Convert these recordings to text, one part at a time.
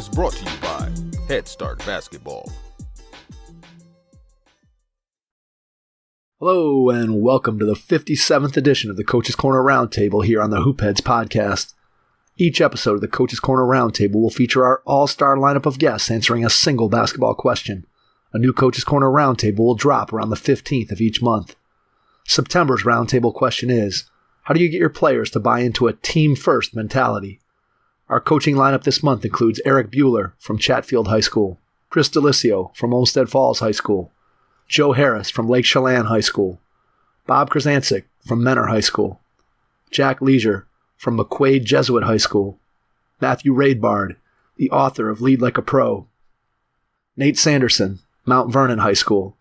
is brought to you by Head Start Basketball. Hello and welcome to the 57th edition of the Coach's Corner Roundtable here on the Hoopheads podcast. Each episode of the Coach's Corner Roundtable will feature our all-star lineup of guests answering a single basketball question. A new Coach's Corner Roundtable will drop around the 15th of each month. September's Roundtable question is, how do you get your players to buy into a team-first mentality? Our coaching lineup this month includes Erik Buehler from Chatfield High School, DeLisio from Olmsted Falls High School, Joe Harris from Lake Chelan High School, Bob Krizancic from Menor High School, Jack Leasure from McQuaid Jesuit High School, Matthew Raidbard, the author of Lead Like a Pro, Nate Sanderson, Mount Vernon High School,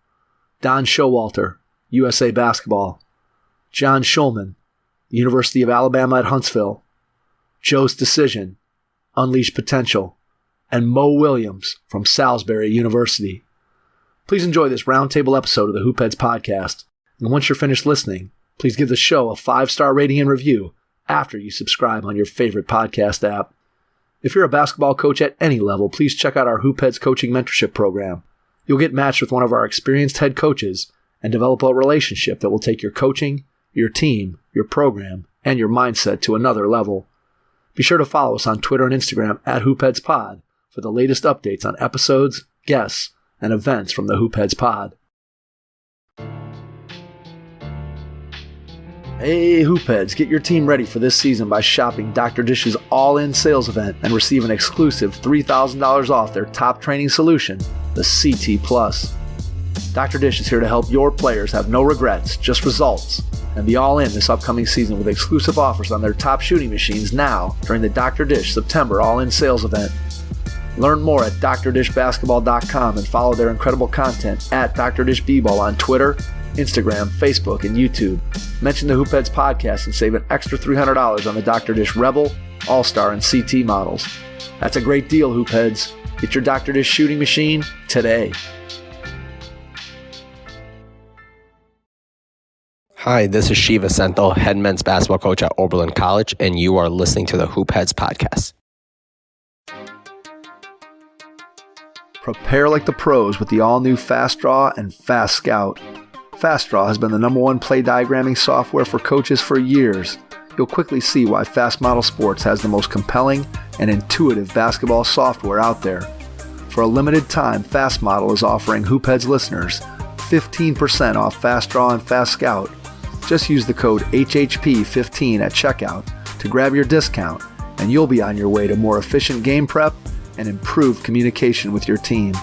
Don Showalter, USA Basketball, John Shulman, the University of Alabama at Huntsville, Joe's Decision, Unleash Potential, and Mo Williams from Salisbury University. Please enjoy this roundtable episode of the Hoopheads podcast, and once you're finished listening, please give the show a 5-star rating and review after you subscribe on your favorite podcast app. If you're a basketball coach at any level, please check out our Hoopheads Coaching Mentorship Program. You'll get matched with one of our experienced head coaches and develop a relationship that will take your coaching, your team, your program, and your mindset to another level. Be sure to follow us on Twitter and Instagram at HoopheadsPod for the latest updates on episodes, guests, and events from the Hoopheads Pod. Hey Hoopheads, get your team ready for this season by shopping Dr. Dish's all-in sales event and receive an exclusive $3,000 off their top training solution, the CT Plus. Dr. Dish is here to help your players have no regrets, just results, and be all in this upcoming season with exclusive offers on their top shooting machines now during the Dr. Dish September all-in sales event. Learn more at drdishbasketball.com and follow their incredible content at Dr. Dish B-Ball on Twitter, Instagram, Facebook, and YouTube. Mention the Hoopheads podcast and save an extra $300 on the Dr. Dish Rebel, All-Star, and CT models. That's a great deal, Hoopheads. Get your Dr. Dish shooting machine today. Hi, this is Shiva Senthil, head men's basketball coach at Oberlin College, and you are listening to the Hoopheads podcast. Prepare like the pros with the all-new Fast Draw and Fast Scout. Fast Draw has been the #1 play diagramming software for coaches for years. You'll quickly see why Fast Model Sports has the most compelling and intuitive basketball software out there. For a limited time, Fast Model is offering Hoopheads listeners 15% off Fast Draw and Fast Scout. Just use the code HHP15 at checkout to grab your discount, and you'll be on your way to more efficient game prep and improved communication with your team.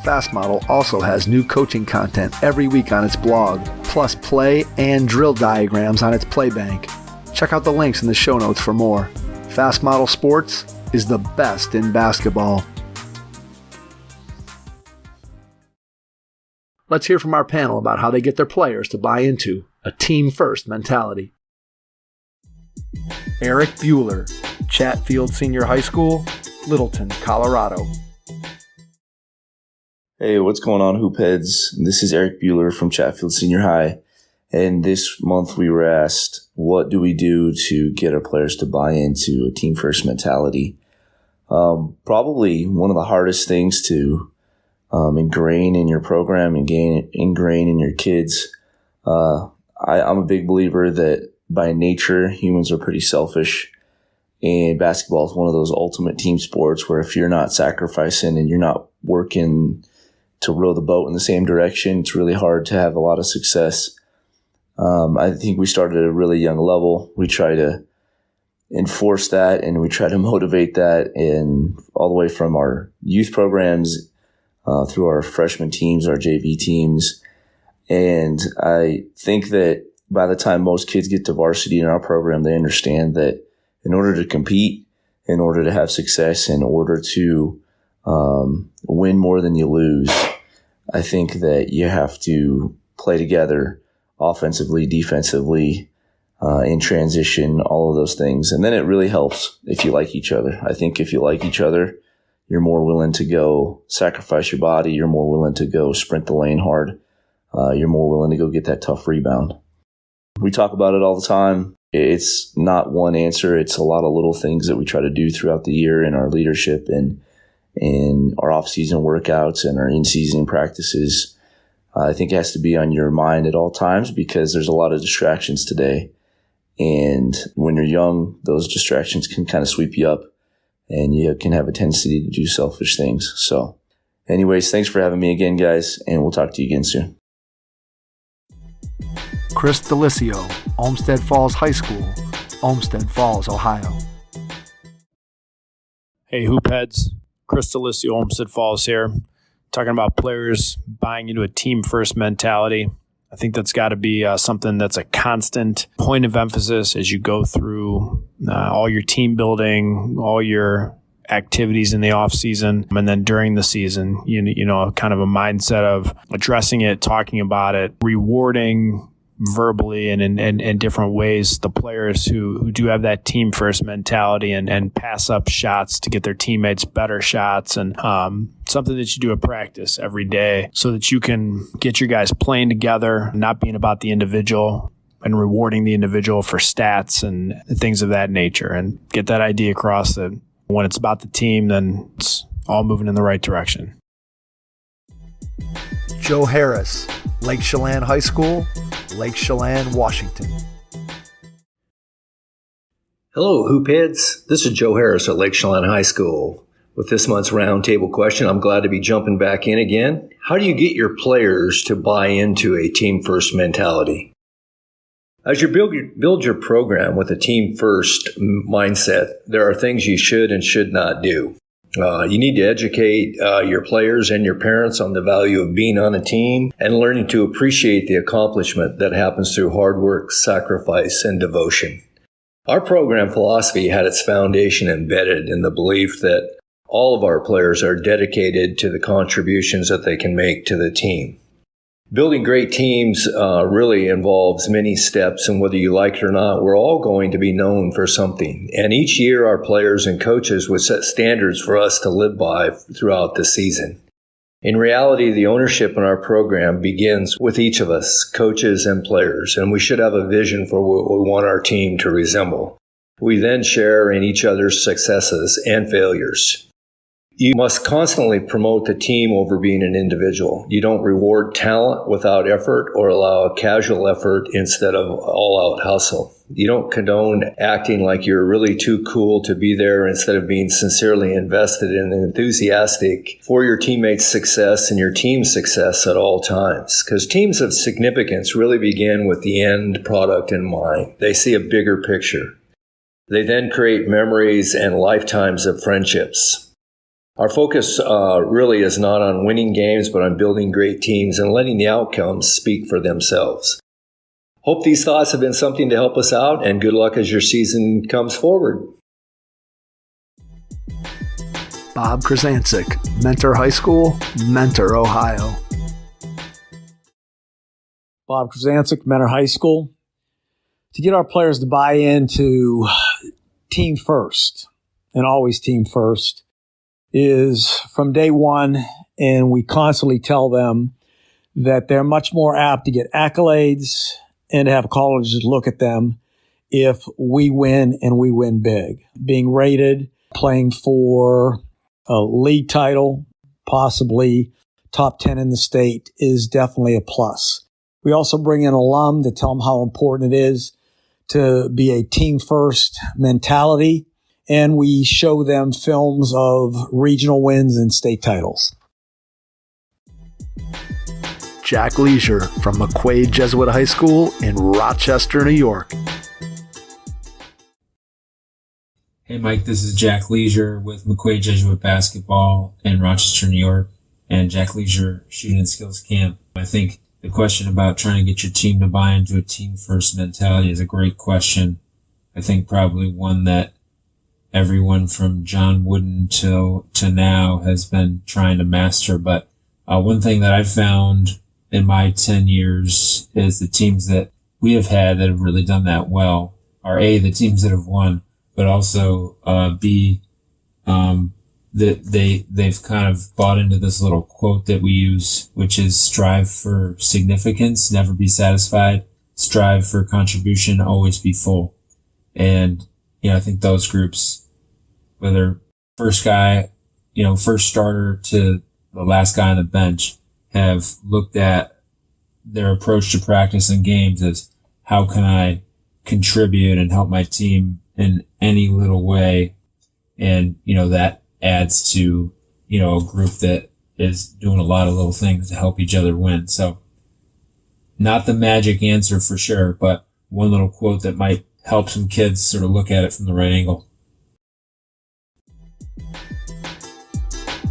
Fast Model also has new coaching content every week on its blog, plus play and drill diagrams on its play bank. Check out the links in the show notes for more. Fast Model Sports is the best in basketball. Let's hear from our panel about how they get their players to buy into a team-first mentality. Erik Buehler, Chatfield Senior High School, Littleton, Colorado. Hey, what's going on, Hoopheads? This is Erik Buehler from Chatfield Senior High, and this month we were asked, what do we do to get our players to buy into a team-first mentality? Probably one of the hardest things to ingrain in your program and ingrain in your kids. I'm a big believer that by nature, humans are pretty selfish, and basketball is one of those ultimate team sports where if you're not sacrificing and you're not working to row the boat in the same direction, it's really hard to have a lot of success. I think we started at a really young level. We try to enforce that and we try to motivate that in all the way from our youth programs through our freshman teams, our JV teams. And I think that by the time most kids get to varsity in our program, they understand that in order to compete, in order to have success, in order to win more than you lose, I think that you have to play together offensively, defensively, in transition, all of those things. And then it really helps if you like each other. I think if you like each other, you're more willing to go sacrifice your body. You're more willing to go sprint the lane hard. You're more willing to go get that tough rebound. We talk about it all the time. It's not one answer. It's a lot of little things that we try to do throughout the year in our leadership. And in our off-season workouts and our in-season practices. I think it has to be on your mind at all times because there's a lot of distractions today. And when you're young, those distractions can kind of sweep you up and you can have a tendency to do selfish things. So anyways, thanks for having me again, guys, and we'll talk to you again soon. Chris DeLisio, Olmsted Falls High School, Olmsted Falls, Ohio. Hey, Hoopheads. Chris DeLisio, Olmsted Falls here. Talking about players buying into a team-first mentality. I think that's got to be something that's a constant point of emphasis as you go through all your team building, all your activities in the off season, and then during the season, you know, kind of a mindset of addressing it, talking about it, rewarding verbally and in different ways the players who do have that team first mentality and pass up shots to get their teammates better shots, and something that you do at practice every day so that you can get your guys playing together, not being about the individual and rewarding the individual for stats and things of that nature, and get that idea across that when it's about the team, then it's all moving in the right direction. Joe Harris, Lake Chelan High School, Lake Chelan, Washington. Hello, Hoopheads. This is Joe Harris at Lake Chelan High School. With this month's roundtable question, I'm glad to be jumping back in again. How do you get your players to buy into a team-first mentality? As you build your program with a team-first mindset, there are things you should and should not do. You need to educate your players and your parents on the value of being on a team and learning to appreciate the accomplishment that happens through hard work, sacrifice, and devotion. Our program philosophy had its foundation embedded in the belief that all of our players are dedicated to the contributions that they can make to the team. Building great teams really involves many steps, and whether you like it or not, we're all going to be known for something. And each year, our players and coaches would set standards for us to live by throughout the season. In reality, the ownership in our program begins with each of us, coaches and players, and we should have a vision for what we want our team to resemble. We then share in each other's successes and failures. You must constantly promote the team over being an individual. You don't reward talent without effort or allow a casual effort instead of all-out hustle. You don't condone acting like you're really too cool to be there instead of being sincerely invested and enthusiastic for your teammates' success and your team's success at all times. Because teams of significance really begin with the end product in mind. They see a bigger picture. They then create memories and lifetimes of friendships. Our focus really is not on winning games, but on building great teams and letting the outcomes speak for themselves. Hope these thoughts have been something to help us out, and good luck as your season comes forward. Bob Krizancic, Mentor High School, Mentor, Ohio. Bob Krizancic, Mentor High School. To get our players to buy into team first, and always team first, is from day one, and we constantly tell them that they're much more apt to get accolades and have colleges look at them if we win, and we win big. Being rated, playing for a league title, possibly top 10 in the state, is definitely a plus. We also bring in alum to tell them how important it is to be a team-first mentality, and we show them films of regional wins and state titles. Jack Leasure from McQuaid Jesuit High School in Rochester, New York. Hey Mike, this is Jack Leasure with McQuaid Jesuit Basketball in Rochester, New York, and Jack Leasure Shooting Skills Camp. I think the question about trying to get your team to buy into a team-first mentality is a great question. I think probably one that everyone from John Wooden to now has been trying to master. But one thing that I've found in my 10 years is the teams that we have had that have really done that well are A, the teams that have won, but also B, that they've kind of bought into this little quote that we use, which is strive for significance, never be satisfied, strive for contribution, always be full. And, I think those groups, whether first guy, first starter to the last guy on the bench have looked at their approach to practice and games as how can I contribute and help my team in any little way. And, that adds to, a group that is doing a lot of little things to help each other win. So not the magic answer for sure, but one little quote that might help some kids sort of look at it from the right angle.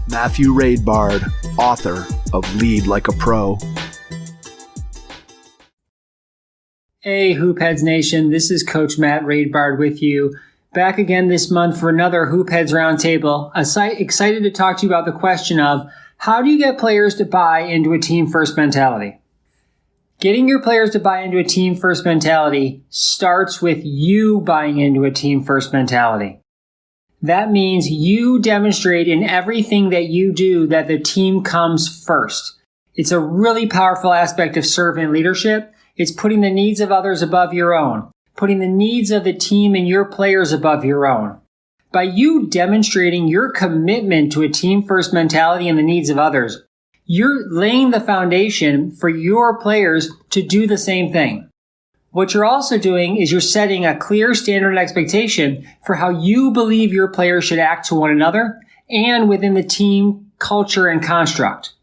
Matthew Raidbard, author of Lead Like a Pro. Hey, Hoopheads Nation, this is Coach Matt Raidbard with you. Back again this month for another Hoopheads Roundtable. Excited to talk to you about the question of how do you get players to buy into a team-first mentality? Getting your players to buy into a team-first mentality starts with you buying into a team-first mentality. That means you demonstrate in everything that you do that the team comes first. It's a really powerful aspect of servant leadership. It's putting the needs of others above your own, putting the needs of the team and your players above your own. By you demonstrating your commitment to a team-first mentality and the needs of others, you're laying the foundation for your players to do the same thing. What you're also doing is you're setting a clear standard and expectation for how you believe your players should act to one another and within the team culture and construct.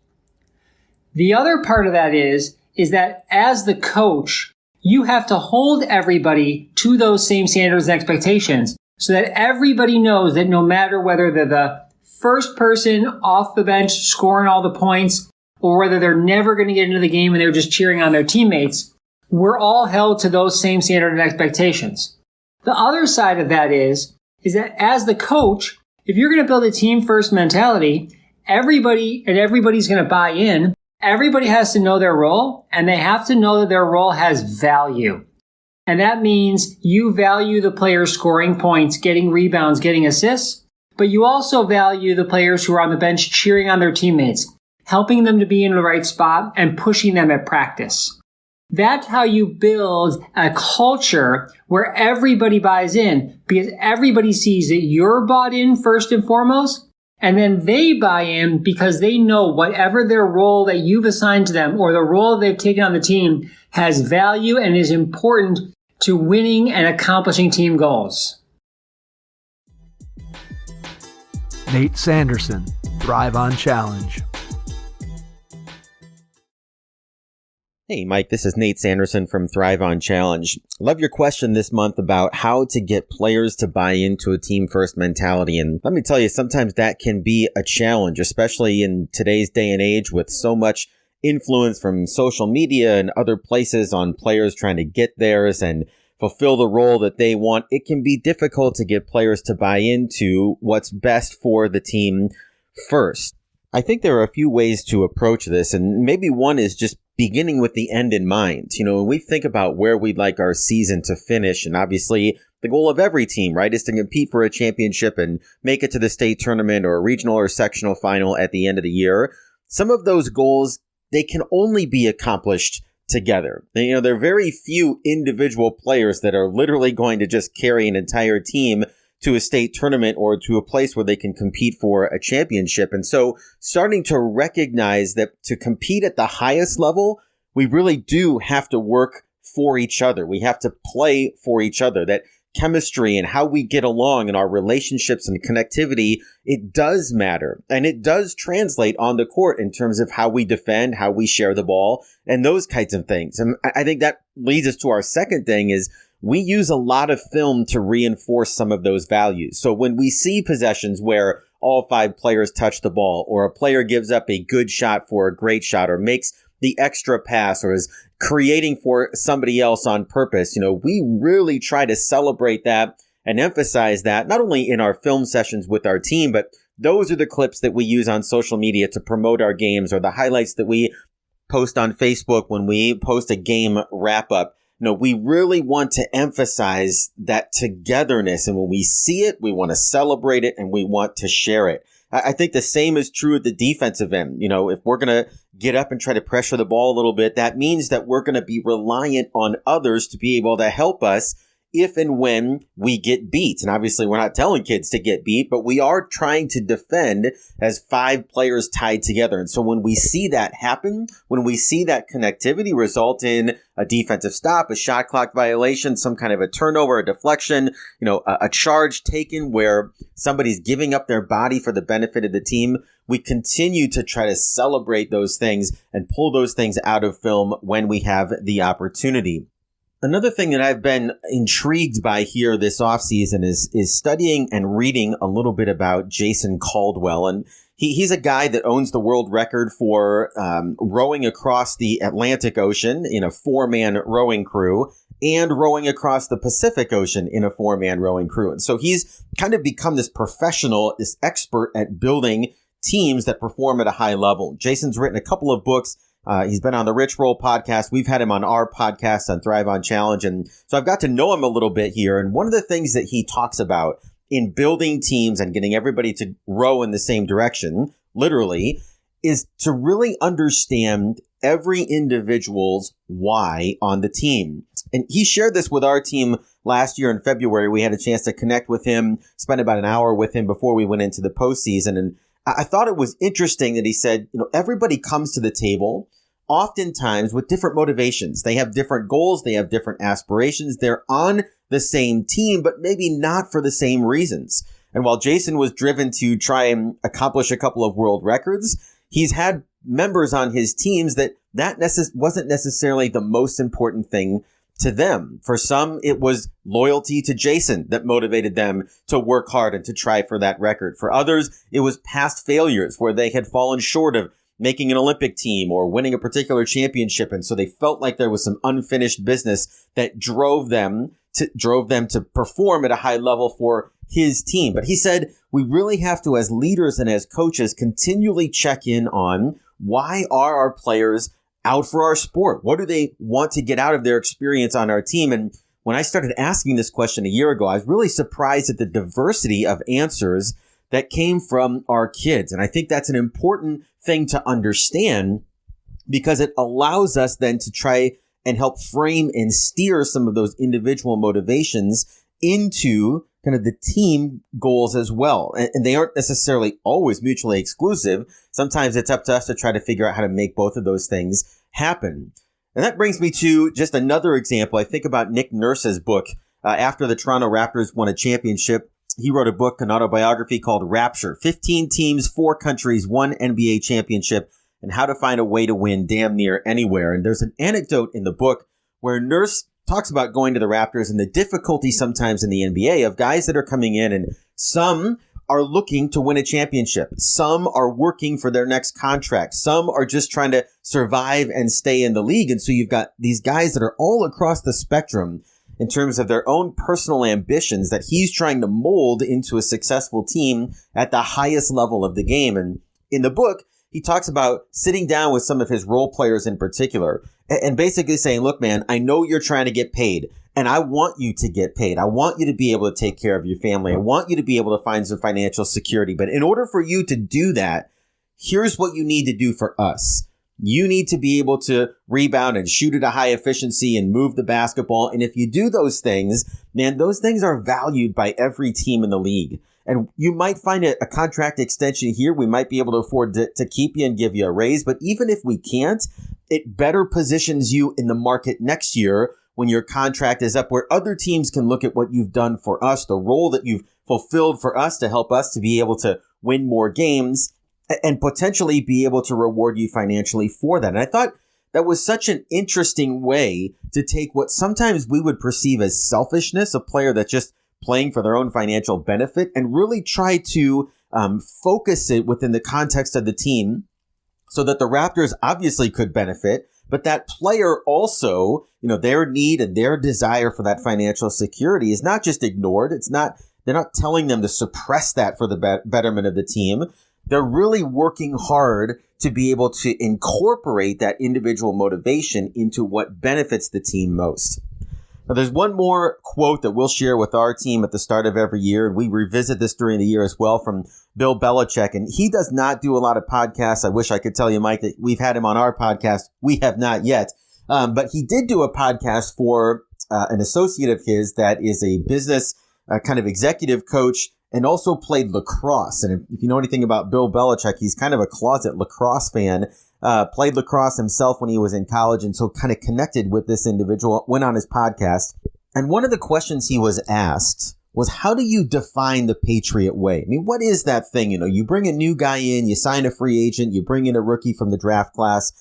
The other part of that is that as the coach, you have to hold everybody to those same standards and expectations so that everybody knows that no matter whether they're the first person off the bench scoring all the points or whether they're never going to get into the game and they're just cheering on their teammates, we're all held to those same standard and expectations. The other side of that is that as the coach, if you're going to build a team-first mentality, everybody's going to buy in. Everybody has to know their role, and they have to know that their role has value. And that means you value the players scoring points, getting rebounds, getting assists, but you also value the players who are on the bench cheering on their teammates, helping them to be in the right spot and pushing them at practice. That's how you build a culture where everybody buys in, because everybody sees that you're bought in first and foremost, and then they buy in because they know whatever their role that you've assigned to them or the role they've taken on the team has value and is important to winning and accomplishing team goals. Nate Sanderson, Thrive on Challenge. Hey, Mike, this is Nate Sanderson from Thrive on Challenge. Love your question this month about how to get players to buy into a team-first mentality. And let me tell you, sometimes that can be a challenge, especially in today's day and age with so much influence from social media and other places on players trying to get theirs and fulfill the role that they want. It can be difficult to get players to buy into what's best for the team first. I think there are a few ways to approach this, and maybe one is just beginning with the end in mind. When we think about where we'd like our season to finish, and obviously the goal of every team, right, is to compete for a championship and make it to the state tournament or a regional or sectional final at the end of the year. Some of those goals, they can only be accomplished together. There are very few individual players that are literally going to just carry an entire team to a state tournament or to a place where they can compete for a championship. And so starting to recognize that to compete at the highest level, we really do have to work for each other. We have to play for each other. That chemistry and how we get along and our relationships and connectivity, it does matter. And it does translate on the court in terms of how we defend, how we share the ball, and those kinds of things. And I think that leads us to our second thing is we use a lot of film to reinforce some of those values. So when we see possessions where all 5 players touch the ball, or a player gives up a good shot for a great shot, or makes the extra pass, or is creating for somebody else on purpose, we really try to celebrate that and emphasize that, not only in our film sessions with our team, but those are the clips that we use on social media to promote our games, or the highlights that we post on Facebook when we post a game wrap-up. We really want to emphasize that togetherness. And when we see it, we want to celebrate it and we want to share it. I think the same is true at the defensive end. If we're going to get up and try to pressure the ball a little bit, that means that we're going to be reliant on others to be able to help us if and when we get beat. And obviously we're not telling kids to get beat, but we are trying to defend as 5 players tied together. And so when we see that happen, when we see that connectivity result in a defensive stop, a shot clock violation, some kind of a turnover, a deflection, a charge taken where somebody's giving up their body for the benefit of the team, we continue to try to celebrate those things and pull those things out of film when we have the opportunity. Another thing that I've been intrigued by here this offseason is studying and reading a little bit about Jason Caldwell. And he's a guy that owns the world record for rowing across the Atlantic Ocean in a 4-man rowing crew and rowing across the Pacific Ocean in a 4-man rowing crew. And so he's kind of become this professional, this expert at building teams that perform at a high level. Jason's written a couple of books. He's been on the Rich Roll podcast. We've had him on our podcast on Thrive on Challenge. And so I've got to know him a little bit here. And one of the things that he talks about in building teams and getting everybody to row in the same direction, literally, is to really understand every individual's why on the team. And he shared this with our team last year in February. We had a chance to connect with him, spend about an hour with him before we went into the postseason. And I thought it was interesting that he said, everybody comes to the table oftentimes with different motivations. They have different goals. They have different aspirations. They're on the same team, but maybe not for the same reasons. And while Jason was driven to try and accomplish a couple of world records, he's had members on his teams that wasn't necessarily the most important thing to them. For some, it was loyalty to Jason that motivated them to work hard and to try for that record. For others, it was past failures where they had fallen short of making an Olympic team or winning a particular championship. And so they felt like there was some unfinished business that drove them to perform at a high level for his team. But he said, we really have to, as leaders and as coaches, continually check in on why are our players out for our sport? What do they want to get out of their experience on our team? And when I started asking this question a year ago, I was really surprised at the diversity of answers that came from our kids. And I think that's an important thing to understand because it allows us then to try and help frame and steer some of those individual motivations into kind of the team goals as well. And they aren't necessarily always mutually exclusive. Sometimes it's up to us to try to figure out how to make both of those things happen. And that brings me to just another example. I think about Nick Nurse's book. After the Toronto Raptors won a championship, he wrote a book, an autobiography called Rapture, 15 teams, 4 countries, 1 NBA championship, and how to find a way to win damn near anywhere. And there's an anecdote in the book where Nurse talks about going to the Raptors and the difficulty sometimes in the NBA of guys that are coming in, and some are looking to win a championship. Some are working for their next contract. Some are just trying to survive and stay in the league. And so you've got these guys that are all across the spectrum in terms of their own personal ambitions that he's trying to mold into a successful team at the highest level of the game. And in the book, he talks about sitting down with some of his role players in particular and basically saying, look, man, I know you're trying to get paid and I want you to get paid. I want you to be able to take care of your family. I want you to be able to find some financial security. But in order for you to do that, here's what you need to do for us. You need to be able to rebound and shoot at a high efficiency and move the basketball. And if you do those things, man, those things are valued by every team in the league. And you might find a contract extension here. We might be able to afford to keep you and give you a raise. But even if we can't, it better positions you in the market next year when your contract is up, where other teams can look at what you've done for us, the role that you've fulfilled for us to help us to be able to win more games and potentially be able to reward you financially for that. And I thought that was such an interesting way to take what sometimes we would perceive as selfishness, a player that's just playing for their own financial benefit, and really try to focus it within the context of the team so that the Raptors obviously could benefit, but that player also, their need and their desire for that financial security is not just ignored. They're not telling them to suppress that for the betterment of the team. They're really working hard to be able to incorporate that individual motivation into what benefits the team most. Now, there's one more quote that we'll share with our team at the start of every year, and we revisit this during the year as well, from Bill Belichick. And he does not do a lot of podcasts. I wish I could tell you, Mike, that we've had him on our podcast. We have not yet. But he did do a podcast for an associate of his that is a business kind of executive coach and also played lacrosse. And if you know anything about Bill Belichick, he's kind of a closet lacrosse fan. Played lacrosse himself when he was in college, and so kind of connected with this individual, went on his podcast. And one of the questions he was asked was, how do you define the Patriot way? I mean, what is that thing? You know, you bring a new guy in, you sign a free agent, you bring in a rookie from the draft class.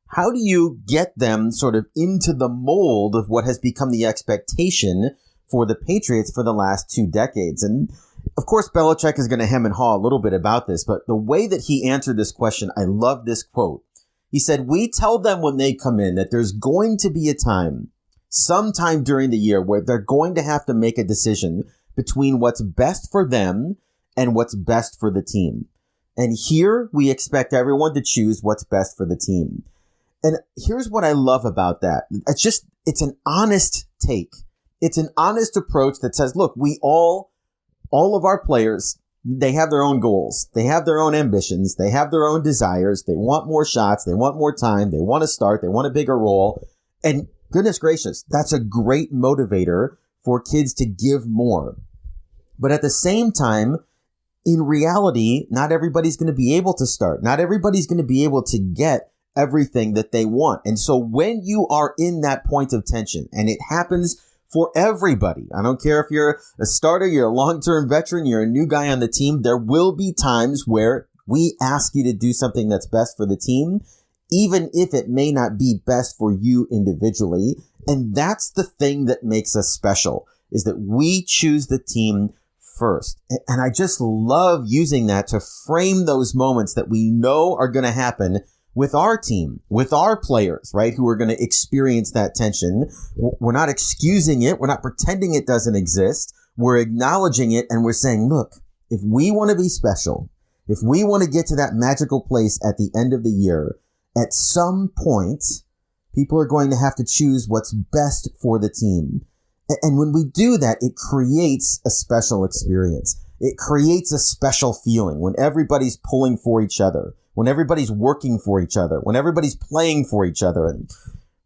How do you get them sort of into the mold of what has become the expectation for the Patriots for the last 2 decades? And of course, Belichick is going to hem and haw a little bit about this, but the way that he answered this question, I love this quote. He said, we tell them when they come in that there's going to be a time, sometime during the year, where they're going to have to make a decision between what's best for them and what's best for the team. And here we expect everyone to choose what's best for the team. And here's what I love about that. It's an honest take. It's an honest approach that says, look, we all of our players, they have their own goals. They have their own ambitions. They have their own desires. They want more shots. They want more time. They want to start. They want a bigger role. And goodness gracious, that's a great motivator for kids to give more. But at the same time, in reality, not everybody's going to be able to start. Not everybody's going to be able to get everything that they want. And so when you are in that point of tension, and it happens for everybody, I don't care if you're a starter, you're a long-term veteran, you're a new guy on the team, there will be times where we ask you to do something that's best for the team, even if it may not be best for you individually. And that's the thing that makes us special, is that we choose the team first. And I just love using that to frame those moments that we know are going to happen with our team, with our players, right, who are going to experience that tension. We're not excusing it. We're not pretending it doesn't exist. We're acknowledging it, and we're saying, look, if we want to be special, if we want to get to that magical place at the end of the year, at some point, people are going to have to choose what's best for the team. And when we do that, it creates a special experience. It creates a special feeling when everybody's pulling for each other, when everybody's working for each other, when everybody's playing for each other. And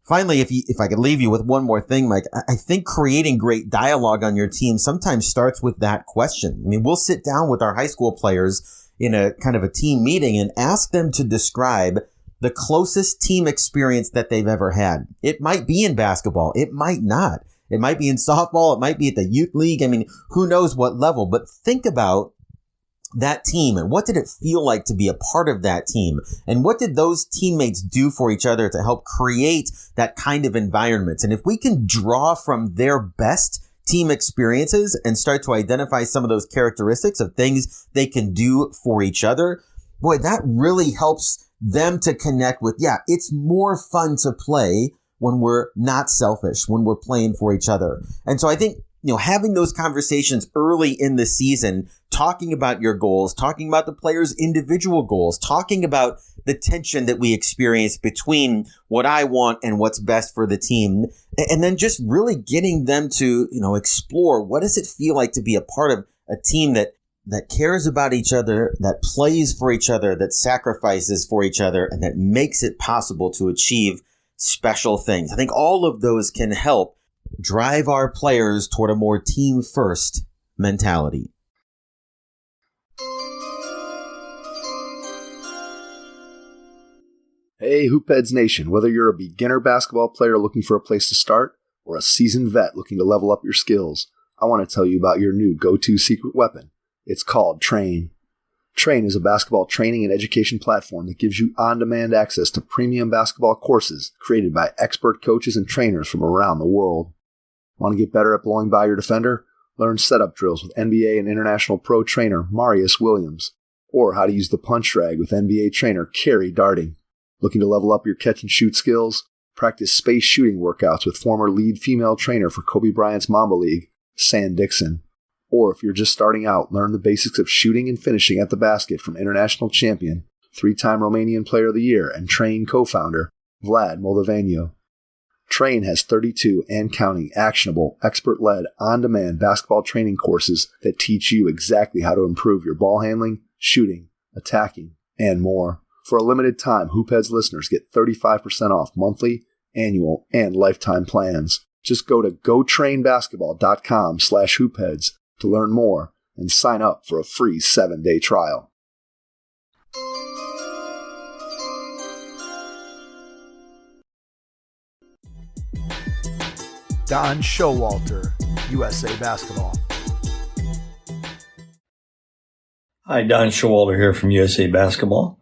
finally, if I could leave you with one more thing, Mike, I think creating great dialogue on your team sometimes starts with that question. I mean, we'll sit down with our high school players in a kind of a team meeting and ask them to describe the closest team experience that they've ever had. It might be in basketball. It might not. It might be in softball. It might be at the youth league. I mean, who knows what level, but think about that team and what did it feel like to be a part of that team? And what did those teammates do for each other to help create that kind of environment? And if we can draw from their best team experiences and start to identify some of those characteristics of things they can do for each other, boy, that really helps them to connect with, yeah, it's more fun to play when we're not selfish, when we're playing for each other. And so I think, having those conversations early in the season, talking about your goals, talking about the players' individual goals, talking about the tension that we experience between what I want and what's best for the team, and then just really getting them to, explore what does it feel like to be a part of a team that cares about each other, that plays for each other, that sacrifices for each other, and that makes it possible to achieve special things. I think all of those can help drive our players toward a more team-first mentality. Hey, Hoopheads Nation, whether you're a beginner basketball player looking for a place to start or a seasoned vet looking to level up your skills, I want to tell you about your new go-to secret weapon. It's called Train. Train is a basketball training and education platform that gives you on-demand access to premium basketball courses created by expert coaches and trainers from around the world. Want to get better at blowing by your defender? Learn setup drills with NBA and international pro trainer Marius Williams, or how to use the punch drag with NBA trainer Kerry Darting. Looking to level up your catch and shoot skills? Practice space shooting workouts with former lead female trainer for Kobe Bryant's Mamba League, San Dixon. Or if you're just starting out, learn the basics of shooting and finishing at the basket from international champion, 3-time Romanian Player of the Year, and Train co-founder Vlad Moldovanio. Train has 32 and counting actionable, expert-led, on-demand basketball training courses that teach you exactly how to improve your ball handling, shooting, attacking, and more. For a limited time, Hoopheads listeners get 35% off monthly, annual, and lifetime plans. Just go to gotrainbasketball.com/hoopheads to learn more and sign up for a free 7-day trial. Don Showalter, USA Basketball. Hi, Don Showalter here from USA Basketball.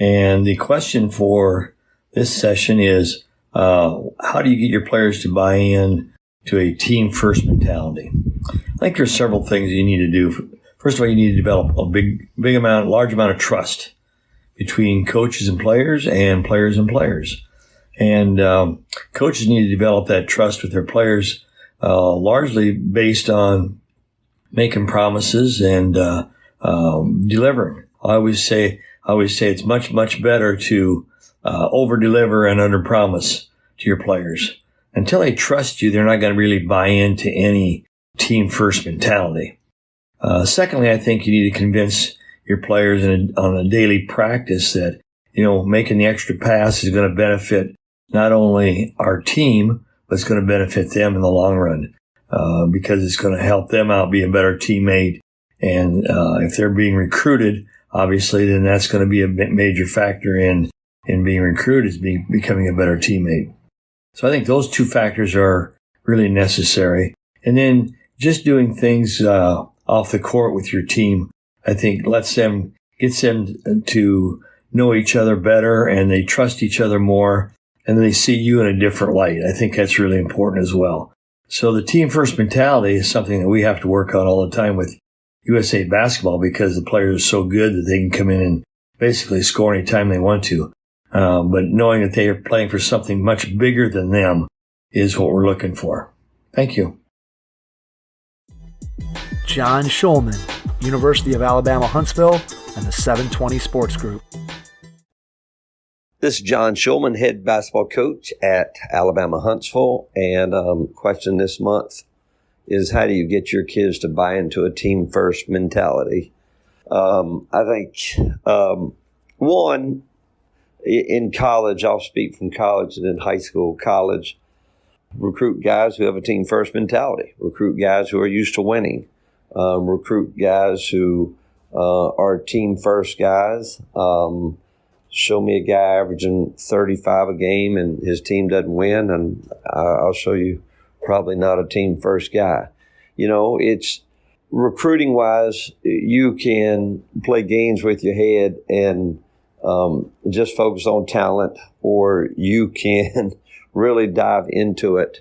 And the question for this session is, how do you get your players to buy in to a team-first mentality? I think there's several things you need to do. First of all, you need to develop a large amount of trust between coaches and players and players and players. And coaches need to develop that trust with their players, largely based on making promises and delivering. I always say it's much, much better to over-deliver and under-promise to your players. Until they trust you, they're not going to really buy into any team-first mentality. Secondly, I think you need to convince your players on a daily practice that, making the extra pass is going to benefit not only our team, but it's going to benefit them in the long run, because it's going to help them out be a better teammate. And if they're being recruited, obviously, then that's going to be a major factor in being recruited, is becoming a better teammate. So I think those two factors are really necessary. And then just doing things off the court with your team, I think gets them to know each other better, and they trust each other more, and they see you in a different light. I think that's really important as well. So the team-first mentality is something that we have to work on all the time with USA Basketball, because the players are so good that they can come in and basically score anytime they want to. But knowing that they are playing for something much bigger than them is what we're looking for. Thank you. John Shulman, University of Alabama, Huntsville, and the 720 Sports Group. This is John Shulman, head basketball coach at Alabama, Huntsville. And question this month is, how do you get your kids to buy into a team-first mentality? I think, one, in college, I'll speak from college and in high school, college, recruit guys who have a team-first mentality. Recruit guys who are used to winning. Recruit guys who are team-first guys. Show me a guy averaging 35 a game and his team doesn't win, and I'll show you probably not a team-first guy. It's recruiting-wise, you can play games with your head and just focus on talent, or you can really dive into it.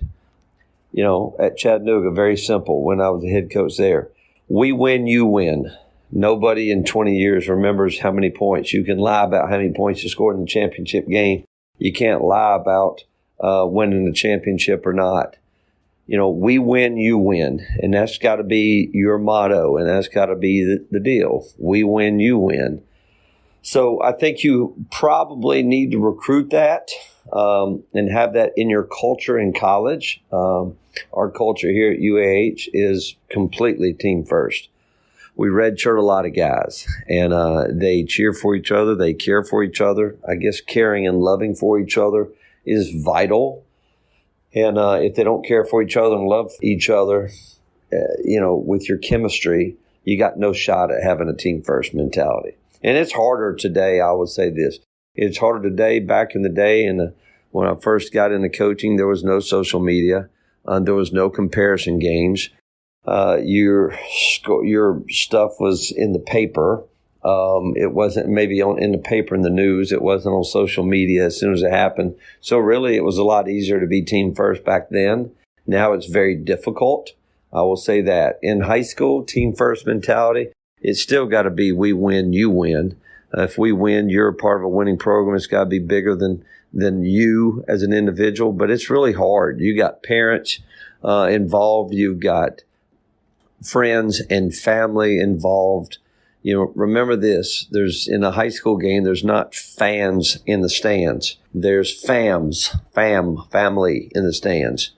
At Chattanooga, very simple. When I was the head coach there, we win, you win. Nobody in 20 years remembers how many points. You can lie about how many points you scored in the championship game. You can't lie about winning the championship or not. We win, you win. And that's got to be your motto, and that's got to be the deal. We win, you win. So I think you probably need to recruit that and have that in your culture in college. Our culture here at UAH is completely team first. We redshirt a lot of guys, and they cheer for each other. They care for each other. I guess caring and loving for each other is vital. And if they don't care for each other and love each other, with your chemistry, you got no shot at having a team-first mentality. And it's harder today, I would say this. It's harder today. Back in the day, when I first got into coaching, there was no social media. There was no comparison games. Your stuff was in the paper. It wasn't maybe in the paper, in the news. It wasn't on social media as soon as it happened. So really, it was a lot easier to be team first back then. Now it's very difficult. I will say that. In high school, team first mentality, it's still got to be we win, you win. If we win, you're a part of a winning program. It's got to be bigger than you as an individual. But it's really hard. You got parents involved. You've got friends and family involved. Remember this, in a high school game, there's not fans in the stands. There's family in the stands.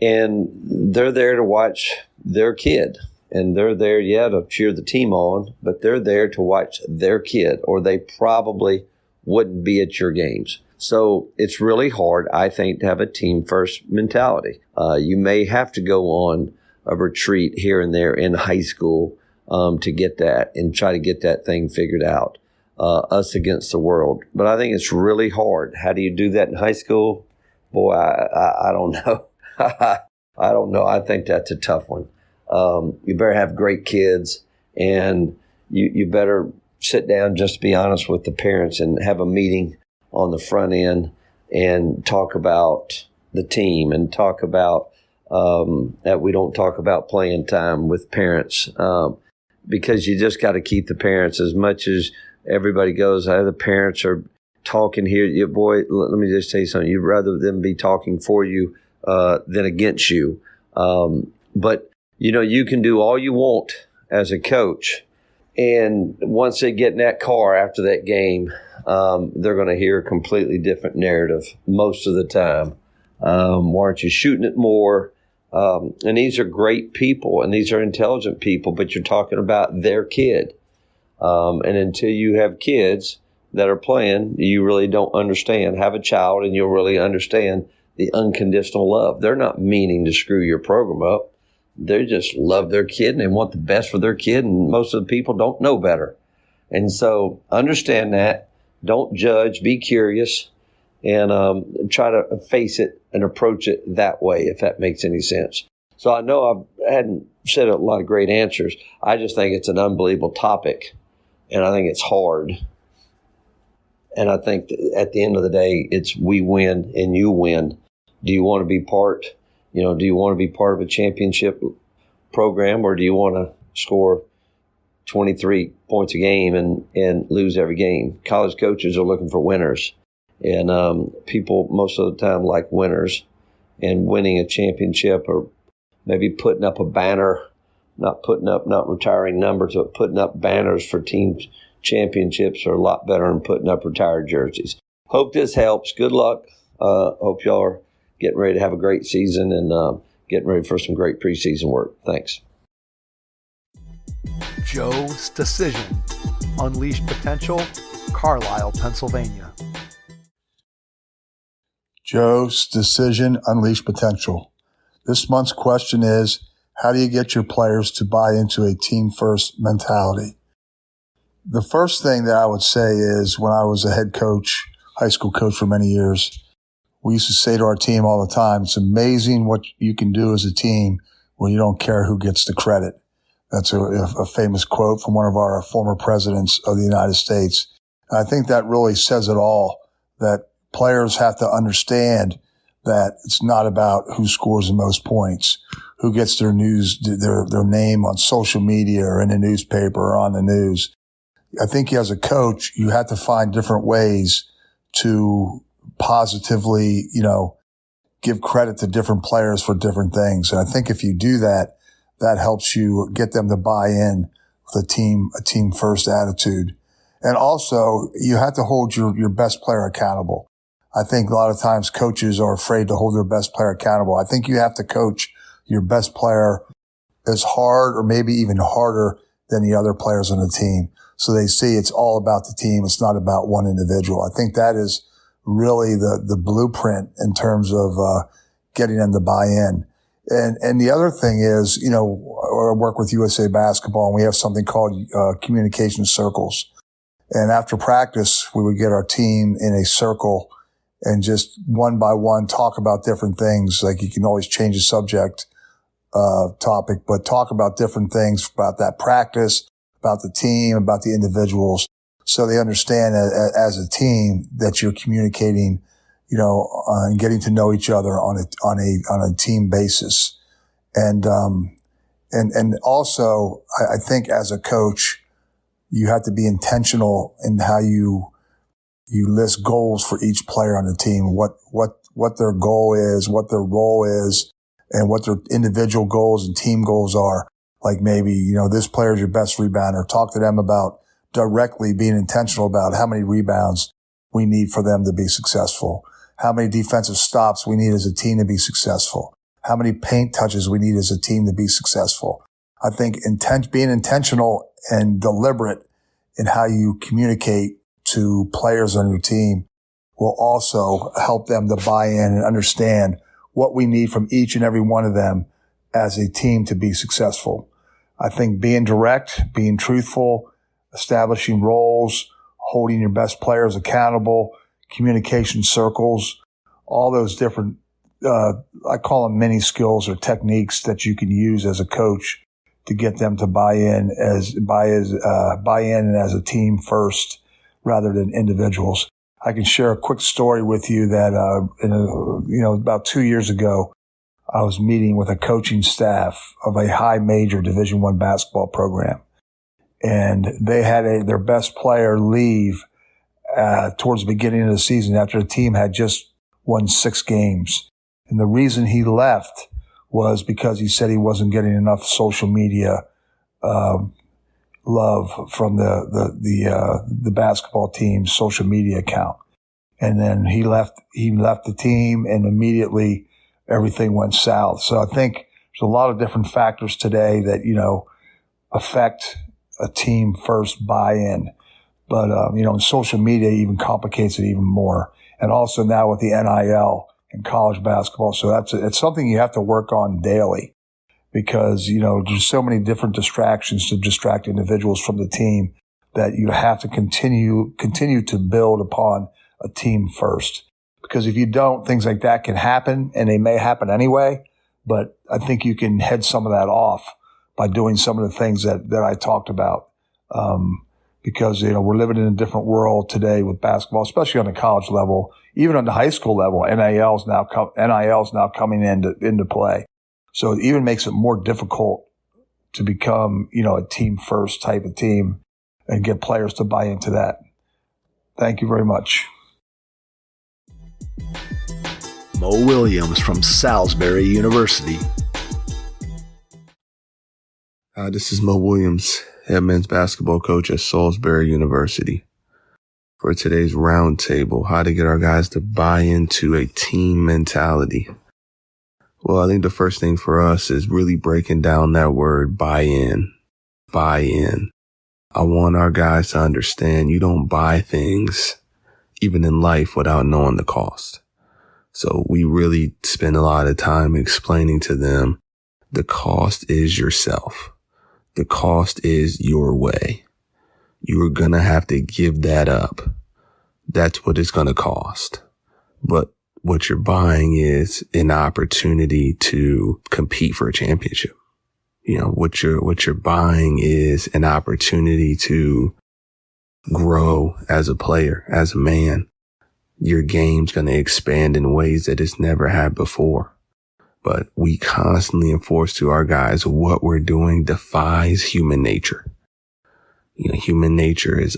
And they're there to watch their kid. And they're there, to cheer the team on, but they're there to watch their kid, or they probably wouldn't be at your games. So it's really hard, I think, to have a team first mentality. You may have to go on a retreat here and there in high school to get that and try to get that thing figured out, us against the world. But I think it's really hard. How do you do that in high school? Boy, I don't know. I don't know. I think that's a tough one. You better have great kids, and you better sit down, just to be honest with the parents, and have a meeting on the front end and talk about the team and talk about that we don't talk about playing time with parents because you just got to keep the parents, as much as everybody goes, the parents are talking here. Boy, let me just tell you something. You'd rather them be talking for you than against you. But, you can do all you want as a coach. And once they get in that car after that game, they're going to hear a completely different narrative most of the time. Why aren't you shooting it more? And these are great people, and these are intelligent people, but you're talking about their kid. And until you have kids that are playing, you really don't understand. Have a child, and you'll really understand the unconditional love. They're not meaning to screw your program up. They just love their kid, and they want the best for their kid, and most of the people don't know better. And so understand that. Don't judge. Be curious, and try to face it and approach it that way, if that makes any sense. So I know I hadn't said a lot of great answers. I just think it's an unbelievable topic, and I think it's hard. And I think at the end of the day, it's we win and you win. Do you want to be part? Do you want to be part of a championship program, or do you want to score 23 points a game and lose every game? College coaches are looking for winners, and people most of the time like winners, and winning a championship or maybe putting up a banner, not retiring numbers, but putting up banners for team championships are a lot better than putting up retired jerseys. Hope this helps. Good luck. Hope y'all are getting ready to have a great season and getting ready for some great preseason work. Thanks. Joe's Decision. Unleash Potential, Carlisle, Pennsylvania. Joe's Decision, Unleash Potential. This month's question is, how do you get your players to buy into a team-first mentality? The first thing that I would say is, when I was a head coach, high school coach for many years, we used to say to our team all the time, it's amazing what you can do as a team when you don't care who gets the credit. That's a famous quote from one of our former presidents of the United States. And I think that really says it all, that players have to understand that it's not about who scores the most points, who gets their name on social media or in a newspaper or on the news. I think as a coach, you have to find different ways to positively, give credit to different players for different things. And I think if you do that, that helps you get them to buy in with a team first attitude. And also, you have to hold your best player accountable. I think a lot of times coaches are afraid to hold their best player accountable. I think you have to coach your best player as hard or maybe even harder than the other players on the team. So they see it's all about the team. It's not about one individual. I think that is really the blueprint in terms of getting them to buy in. And the other thing is, I work with USA Basketball, and we have something called communication circles. And after practice, we would get our team in a circle and just one by one talk about different things. Like, you can always change the subject topic, but talk about different things about that practice, about the team, about the individuals, so they understand as a team that you're communicating, and getting to know each other on a team basis. And also, I think as a coach, you have to be intentional in how you list goals for each player on the team, what their goal is, what their role is, and what their individual goals and team goals are. Like, maybe, this player is your best rebounder. Talk to them about directly being intentional about how many rebounds we need for them to be successful, how many defensive stops we need as a team to be successful, how many paint touches we need as a team to be successful. I think being intentional and deliberate in how you communicate to players on your team will also help them to buy in and understand what we need from each and every one of them as a team to be successful. I think being direct, being truthful, establishing roles, holding your best players accountable, communication circles, all those different, I call them mini skills or techniques that you can use as a coach to get them to buy in as a team first rather than individuals. I can share a quick story with you that, about 2 years ago, I was meeting with a coaching staff of a high major Division I basketball program. And they had their best player leave towards the beginning of the season after the team had just won 6 games. And the reason he left was because he said he wasn't getting enough social media love from the basketball team's social media account. And then he left the team, and immediately everything went south. So I think there's a lot of different factors today that, affect a team first buy-in. But, social media even complicates it even more. And also now with the NIL in college basketball. So it's something you have to work on daily because, there's so many different distractions to distract individuals from the team that you have to continue to build upon a team first. Because if you don't, things like that can happen, and they may happen anyway. But I think you can head some of that off by doing some of the things that I talked about. Because, we're living in a different world today with basketball, especially on the college level, even on the high school level. NIL's now coming into play. So it even makes it more difficult to become, a team first type of team and get players to buy into that. Thank you very much. Mo Williams from Salisbury University. This is Mo Williams, head men's basketball coach at Salisbury University. For today's roundtable, how to get our guys to buy into a team mentality. Well, I think the first thing for us is really breaking down that word buy in. Buy in. I want our guys to understand you don't buy things, even in life, without knowing the cost. So we really spend a lot of time explaining to them the cost is yourself. The cost is your way. You're going to have to give that up. That's what it's going to cost. But what you're buying is an opportunity to compete for a championship. What you're buying is an opportunity to grow as a player, as a man. Your game's going to expand in ways that it's never had before. But we constantly enforce to our guys what we're doing defies human nature. Human nature is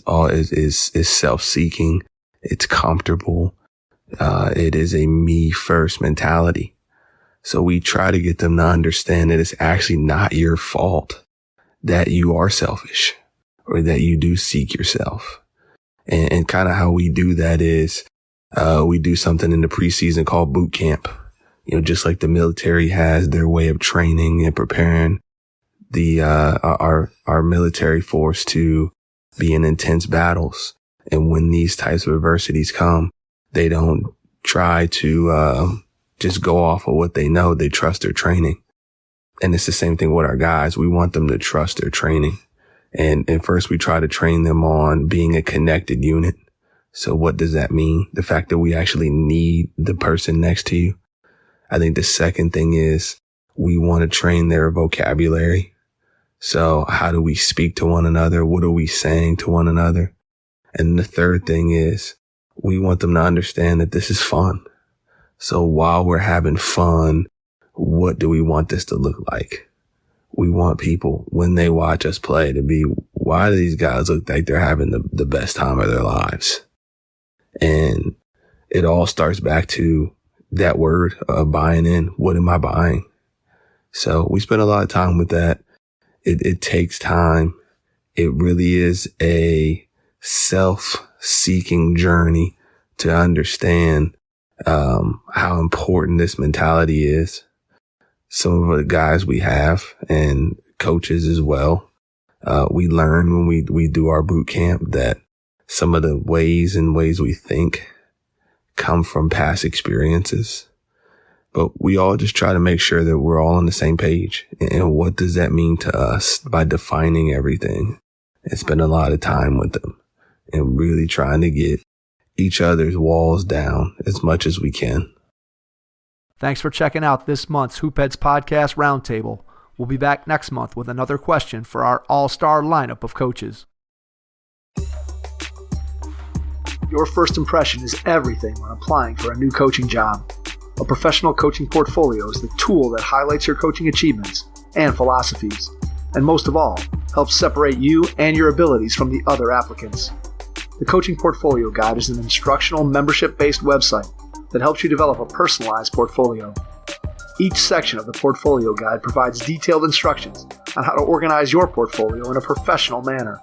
self-seeking. It's comfortable. It is a me first mentality. So we try to get them to understand that it's actually not your fault that you are selfish or that you do seek yourself. And kind of how we do that is, we do something in the preseason called boot camp. Just like the military has their way of training and preparing our military force to be in intense battles. And when these types of adversities come, they don't try to just go off of what they know. They trust their training. And it's the same thing with our guys. We want them to trust their training. And first we try to train them on being a connected unit. So what does that mean? The fact that we actually need the person next to you. I think the second thing is we want to train their vocabulary. So how do we speak to one another? What are we saying to one another? And the third thing is we want them to understand that this is fun. So while we're having fun, what do we want this to look like? We want people, when they watch us play, to be, why do these guys look like they're having the best time of their lives? And it all starts back to that word of buying in. What am I buying? So we spend a lot of time with that. It takes time. It really is a self-seeking journey to understand how important this mentality is. Some of the guys we have and coaches as well, we learn when we do our boot camp that some of the ways we think come from past experiences. But we all just try to make sure that we're all on the same page. And what does that mean to us by defining everything and spend a lot of time with them and really trying to get each other's walls down as much as we can. Thanks for checking out this month's Hoopheads Podcast Roundtable. We'll be back next month with another question for our all-star lineup of coaches. Your first impression is everything when applying for a new coaching job. A professional coaching portfolio is the tool that highlights your coaching achievements and philosophies, and most of all, helps separate you and your abilities from the other applicants. The Coaching Portfolio Guide is an instructional membership-based website that helps you develop a personalized portfolio. Each section of the Portfolio Guide provides detailed instructions on how to organize your portfolio in a professional manner.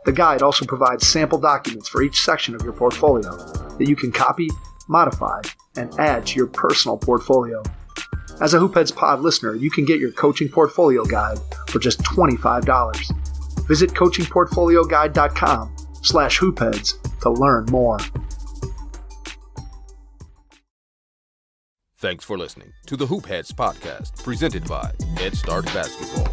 The guide also provides sample documents for each section of your portfolio that you can copy, modify, and add to your personal portfolio. As a Hoopheads Pod listener, you can get your Coaching Portfolio Guide for just $25. Visit coachingportfolioguide.com/hoopheads to learn more. Thanks for listening to the Hoopheads Podcast, presented by Head Start Basketball.